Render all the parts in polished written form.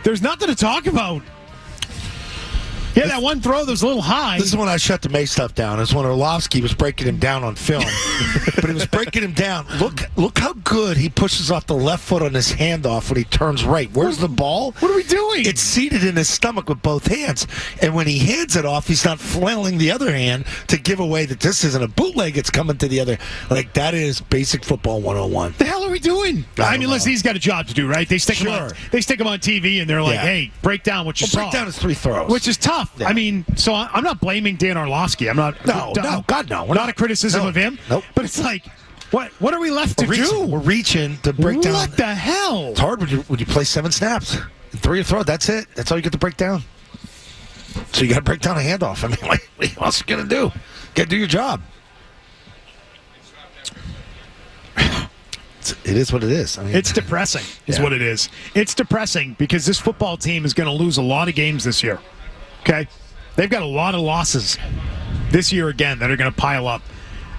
There's nothing to talk about. Yeah, that one throw that was a little high. This is when I shut the May stuff down. It's when Orlovsky was breaking him down on film. But he was breaking him down. Look how good he pushes off the left foot on his handoff when he turns right. Where's the ball? What are we doing? It's seated in his stomach with both hands. And when he hands it off, he's not flailing the other hand to give away that this isn't a bootleg. It's coming to the other. Like, that is basic football 101. The hell are we doing? I mean, listen, he's got a job to do, right? They stick him on TV, and they're like, hey, break down what you saw. Break down his 3 throws. Which is tough. Yeah. I mean, so I'm not blaming Dan Orlovsky. I'm not. No, God, no. Not a criticism of him. Nope. But it's like, what are we left to do? We're reaching to break down. What the hell? It's hard when you play 7 snaps and 3 a throw. That's it. That's all you get to break down. So you got to break down a handoff. I mean, what else are you going to do? Got to do your job. It is what it is. I mean, it's depressing, is what it is. It's depressing because this football team is going to lose a lot of games this year. Okay? They've got a lot of losses this year again that are going to pile up.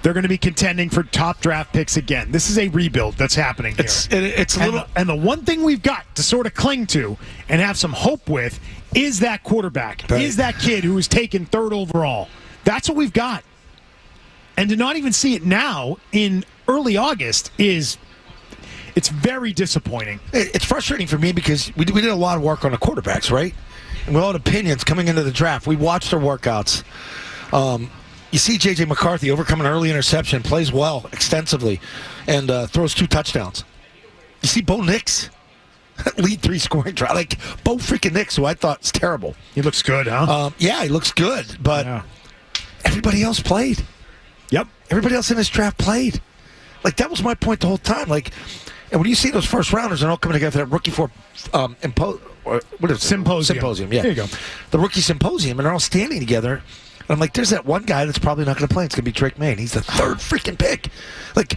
They're going to be contending for top draft picks again. This is a rebuild that's happening here. And the one thing we've got to sort of cling to and have some hope with is that quarterback, is that kid who was taken 3rd overall. That's what we've got. And to not even see it now in early August it's very disappointing. It's frustrating for me because we did a lot of work on the quarterbacks, right? And we all had opinions coming into the draft. We watched their workouts. You see J.J. McCarthy overcome an early interception, plays well extensively, and throws 2 touchdowns. You see Bo Nix lead 3 scoring drive. Like, Bo freaking Nix, who I thought was terrible. He looks good, huh? Yeah, he looks good, but everybody else played. Yep. Everybody else in this draft played. Like, that was my point the whole time. Like, and when you see those first rounders, they're all coming together for that rookie symposium. Yeah, there you go. The rookie symposium, and they're all standing together. And I'm like, there's that one guy that's probably not going to play. It's going to be Drake Maye. And he's the 3rd freaking pick. Like,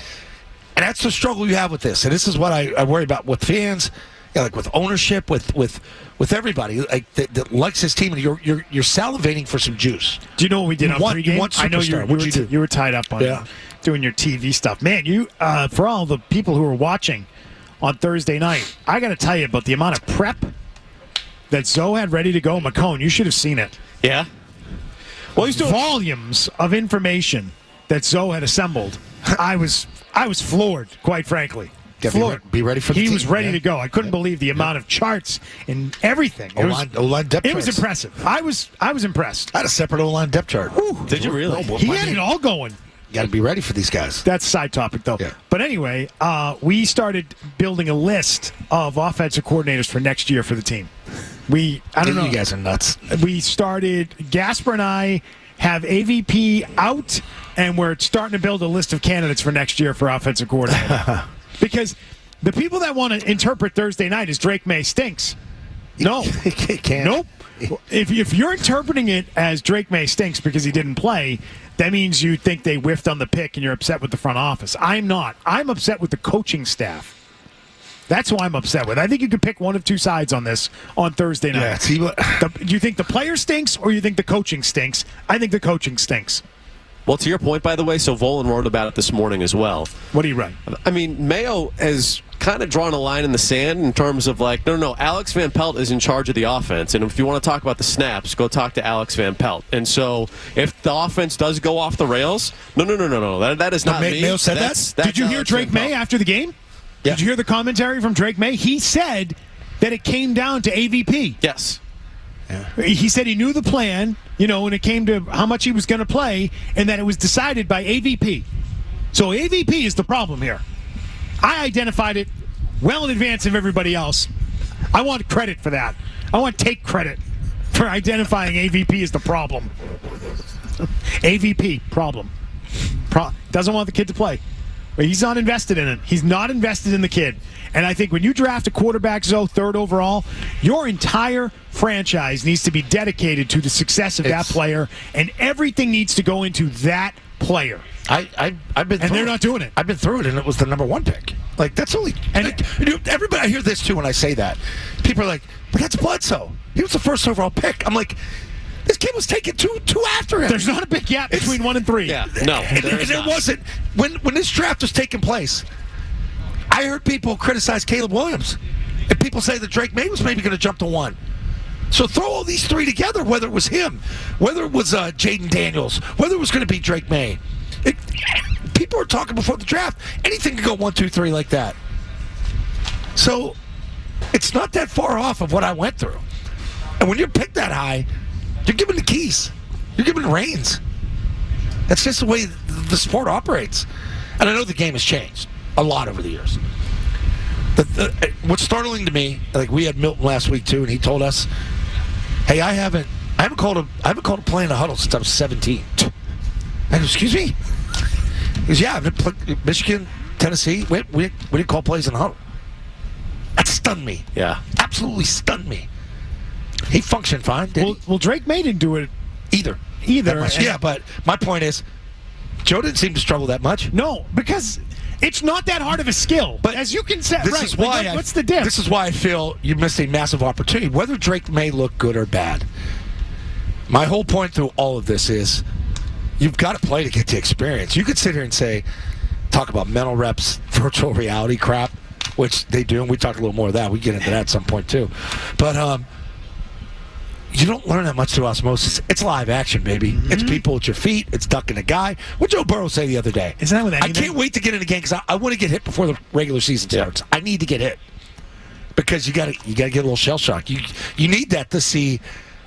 and that's the struggle you have with this. And this is what I worry about with fans, like with ownership, with everybody like that likes his team. And you're salivating for some juice. Do you know what we did on pregame? I know you were tied up on doing your TV stuff. Man, you for all the people who were watching on Thursday night, I got to tell you about the amount of prep that Zoe had ready to go. McCone, you should have seen it. Yeah. Well, he's doing volumes of information that Zoe had assembled. I was floored, quite frankly. Floored. Be ready for the team. He was ready to go. I couldn't believe the amount of charts and everything. O-line depth It was impressive. I was impressed. I had a separate O-line depth chart. Did you really? He had it all going. You got to be ready for these guys. That's a side topic, though. Yeah. But anyway, we started building a list of offensive coordinators for next year for the team. I don't know. You guys are nuts. We started, Gasper and I have AVP out, and we're starting to build a list of candidates for next year for offensive coordinator. Because the people that want to interpret Thursday night as Drake Maye stinks. No. Can't. Nope. If you're interpreting it as Drake Maye stinks because he didn't play, that means you think they whiffed on the pick and you're upset with the front office. I'm not. I'm upset with the coaching staff. That's who I'm upset with. I think you could pick one of 2 sides on this on Thursday night. Yeah, do you think the player stinks or you think the coaching stinks? I think the coaching stinks. Well, to your point, by the way, so Volan wrote about it this morning as well. What do you write? I mean, Mayo has kind of drawn a line in the sand in terms of like, no, Alex Van Pelt is in charge of the offense. And if you want to talk about the snaps, go talk to Alex Van Pelt. And so if the offense does go off the rails, no. That is not me. Mayo said that? Did you hear Drake Maye after the game? Yeah. Did you hear the commentary from Drake Maye? He said that it came down to AVP. Yes. Yeah. He said he knew the plan, when it came to how much he was going to play, and that it was decided by AVP. So AVP is the problem here. I identified it well in advance of everybody else. I want credit for that. I want to take credit for identifying AVP as the problem. AVP, problem. Doesn't want the kid to play. He's not invested in it. He's not invested in the kid. And I think when you draft a quarterback, Zoe, 3rd overall, your entire franchise needs to be dedicated to the success of that player, and everything needs to go into that player. I've been, and they're not doing it. I've been through it, and it was the number 1 pick. Like, that's only. And everybody, I hear this too when I say that. People are like, "But that's Bledsoe. He was the 1st overall pick." I'm like, this kid was taken two after him. There's not a big gap between 1 and 3. Yeah, no, there wasn't. When this draft was taking place, I heard people criticize Caleb Williams. And people say that Drake Maye was maybe going to jump to 1. So throw all these 3 together, whether it was him, whether it was Jaden Daniels, whether it was going to be Drake Maye. People were talking before the draft. Anything could go 1, 2, 3 like that. So it's not that far off of what I went through. And when you're picked that high, you're given the keys. You're given the reins. That's just the way the sport operates. And I know the game has changed a lot over the years. What's startling to me, like we had Milton last week too, and he told us, "Hey, I haven't called a play in a huddle since I was 17." I go, "Excuse me?" He goes, "Yeah, Michigan, Tennessee, we didn't call plays in a huddle." That stunned me. Yeah, absolutely stunned me. He functioned fine. Well, Drake Maye didn't do it either. Yeah, but my point is, Joe didn't seem to struggle that much. No, because it's not that hard of a skill. But as you can say, what's the difference? This is why I feel you missed a massive opportunity. Whether Drake Maye look good or bad, my whole point through all of this is you've got to play to get the experience. You could sit here and talk about mental reps, virtual reality crap, which they do, and we talk a little more of that. We get into that at some point too. But you don't learn that much through osmosis. It's live action, baby. Mm-hmm. It's people at your feet. It's ducking a guy. What Joe Burrow say the other day? Isn't that with anything? I can't wait to get in the game because I want to get hit before the regular season starts. I need to get hit because you got to get a little shell shock. You need that to see.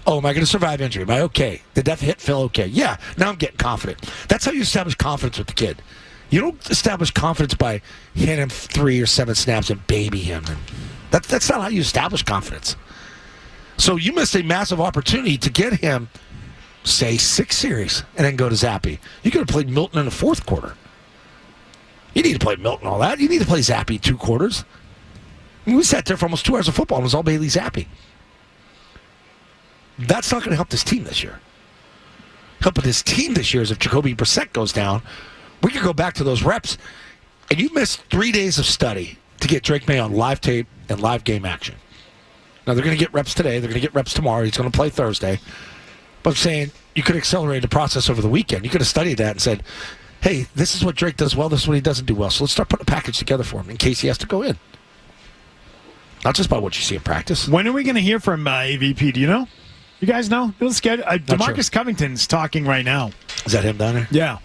Oh, am I going to survive injury? Am I okay? Did that hit feel okay? Yeah. Now I'm getting confident. That's how you establish confidence with the kid. You don't establish confidence by hitting him 3 or 7 snaps and baby him. That's not how you establish confidence. So you missed a massive opportunity to get him, say, 6 series and then go to Zappy. You could have played Milton in the 4th quarter. You need to play Milton all that. You need to play Zappy 2 quarters. I mean, we sat there for almost 2 hours of football and it was all Bailey Zappy. That's not going to help this team this year. Helping this team this year is if Jacoby Brissett goes down, we could go back to those reps. And you missed 3 days of study to get Drake Maye on live tape and live game action. Now, they're going to get reps today. They're going to get reps tomorrow. He's going to play Thursday. But I'm saying you could accelerate the process over the weekend. You could have studied that and said, hey, this is what Drake does well. This is what he doesn't do well. So let's start putting a package together for him in case he has to go in. Not just by what you see in practice. When are we going to hear from AVP? Do you know? You guys know? DeMarcus Covington's talking right now. Is that him down there? Yeah.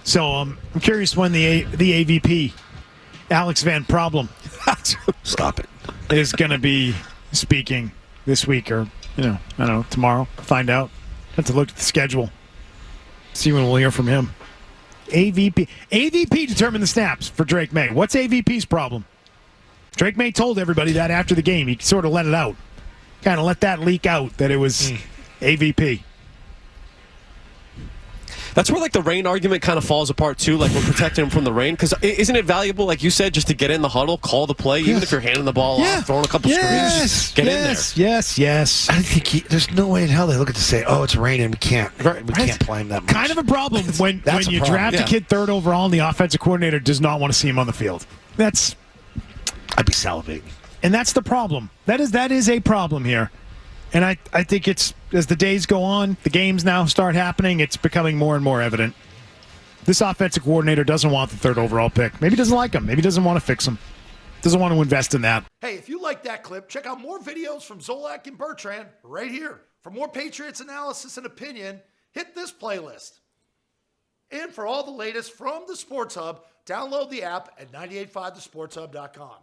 So I'm curious when the AVP, Alex Van Problem, stop it, is going to be speaking this week or, I don't know, tomorrow. Find out. Have to look at the schedule. See when we'll hear from him. AVP determined the snaps for Drake Maye. What's AVP's problem? Drake Maye told everybody that after the game. He sort of let it out. Kind of let that leak out that it was AVP. That's where, the rain argument kind of falls apart, too. We're protecting him from the rain. Because isn't it valuable, like you said, just to get in the huddle, call the play, even if you're handing the ball off, throwing a couple screens, get in there. Yes. I think there's no way in hell they look at to say, oh, it's raining, we can't play him that much. Kind of a problem when you draft a kid 3rd overall and the offensive coordinator does not want to see him on the field. I'd be salivating. And that's the problem. That is a problem here. And I think it's, as the days go on, the games now start happening, it's becoming more and more evident. This offensive coordinator doesn't want the 3rd overall pick. Maybe doesn't like him. Maybe doesn't want to fix him. Doesn't want to invest in that. Hey, if you like that clip, check out more videos from Zolak and Bertrand right here. For more Patriots analysis and opinion, hit this playlist. And for all the latest from the Sports Hub, download the app at 985thesportshub.com.